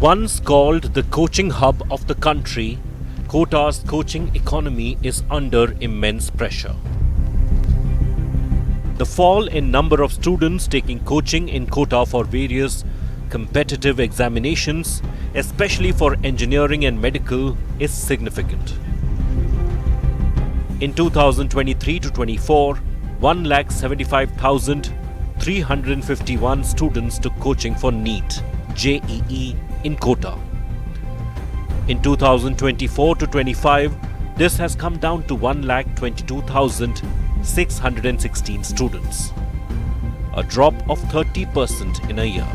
Once called the coaching hub of the country, Kota's coaching economy is under immense pressure. The fall in number of students taking coaching in Kota for various competitive examinations, especially for engineering and medical, is significant. In 2023 to 24, 1,75,351 students took coaching for NEET, JEE in Kota. In 2024 to 25, this has come down to 1,22,616 students, a drop of 30% in a year.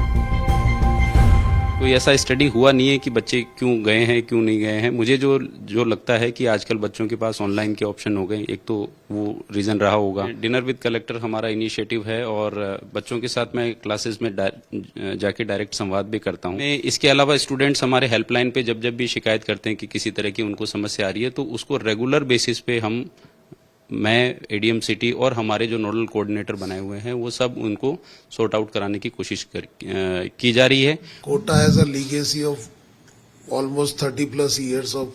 कोई ऐसा study हुआ नहीं है कि बच्चे क्यों गए हैं क्यों नहीं गए हैं। मुझे जो लगता है कि आजकल बच्चों के पास ऑनलाइन के ऑप्शन हो गए, एक तो वो रीज़न रहा होगा। डिनर विद कलेक्टर हमारा इनिशिएटिव है और बच्चों के साथ मैं क्लासेस में जाके डायरेक्ट संवाद भी करता हूँ। इसके अलावा स्टूडेंट्स हमारे हेल्पलाइन पे जब भी शिकायत करते हैं कि किसी तरह की उनको समस्या आ रही है, तो उसको रेगुलर बेसिस पे मैं एडीएम सिटी और हमारे जो नोडल कोऑर्डिनेटर बनाए हुए हैं वो सब उनको सॉर्ट आउट कराने की कोशिश की जा रही है। Kota has a legacy of almost 30+ years of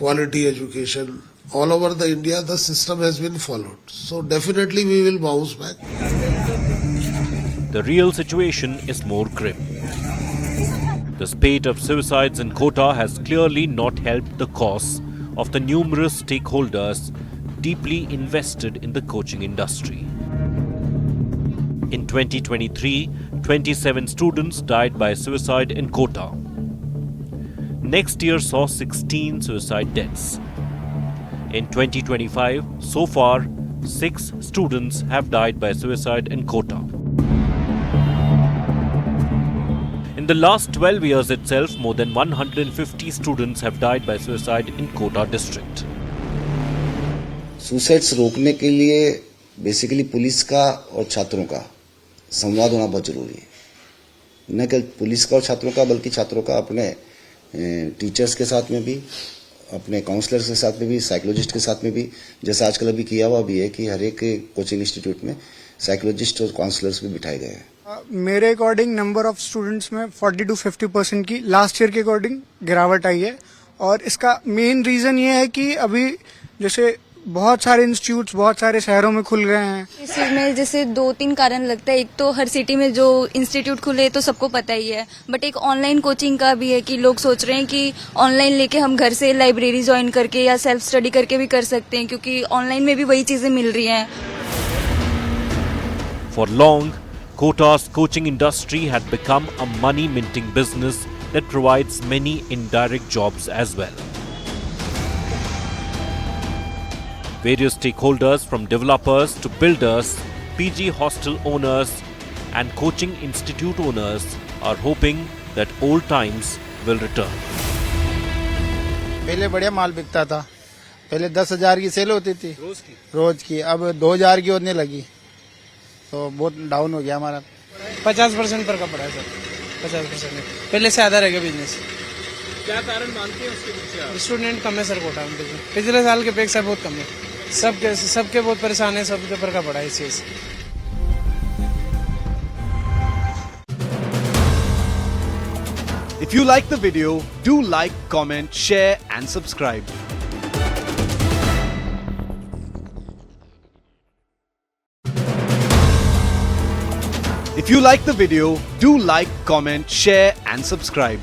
quality education all over the India. The system has been followed, so definitely we will bounce back. The real situation is more grim. The spate of suicides in Kota has clearly not helped the cause of the numerous stakeholders deeply invested in the coaching industry. In 2023, 27 students died by suicide in Kota. Next year saw 16 suicide deaths. In 2025, so far, 6 students have died by suicide in Kota. In the last 12 years itself, more than 150 students have died by suicide in Kota district. Suicides रोकने के लिए basically police का और छात्रों का संवाद होना बहुत जरूरी है। न केवल पुलिस का और छात्रों का, बल्कि छात्रों का अपने टीचर्स के साथ में भी, अपने काउंसलर्स के साथ में भी, साइकोलॉजिस्ट के साथ में भी। जैसा आजकल अभी किया हुआ भी है कि हर एक कोचिंग इंस्टीट्यूट में साइकोलॉजिस्ट और काउंसलर्स भी बिठाए गए हैं। मेरे अकॉर्डिंग नंबर ऑफ स्टूडेंट्स में 40 to 50% की लास्ट ईयर के अकॉर्डिंग गिरावट आई है। और इसका मेन रीजन ये है कि अभी जैसे बहुत सारे इंस्टीट्यूट्स बहुत सारे शहरों में खुल गए हैं। इसमें जैसे 2-3 कारण लगता है। एक तो हर सिटी में जो इंस्टीट्यूट खुले तो सबको पता ही है, बट एक ऑनलाइन कोचिंग का भी है कि लोग सोच रहे हैं कि ऑनलाइन लेके हम घर से लाइब्रेरी ज्वाइन करके या सेल्फ स्टडी करके भी कर सकते हैं, क्योंकि ऑनलाइन में भी वही चीजें मिल रही हैं। For long, Kota's coaching industry had become a money-minting business that provides many indirect jobs as well. Various stakeholders, from developers to builders, PG hostel owners and coaching institute owners, are hoping that old times will return. पहले बढ़िया माल बिकता था। पहले 10,000 की cell होती थी रोज की, अब 2,000 की होने लगी, तो बहुत डाउन हो गया हमारा। 50% पर का पड़ा है सर, 50%। पहले से ज्यादा रहेगा बिजनेस। क्या कारण मानते हैं उसके पीछे? स्टूडेंट कम है सर कोटा में, पिछले साल के अपेक्षा बहुत कम है। सबके बहुत परेशान है, सबके पर का पड़ा है इस चीज। If you like the video, do like, comment, share and subscribe. If you like the video, do like, comment, share and subscribe.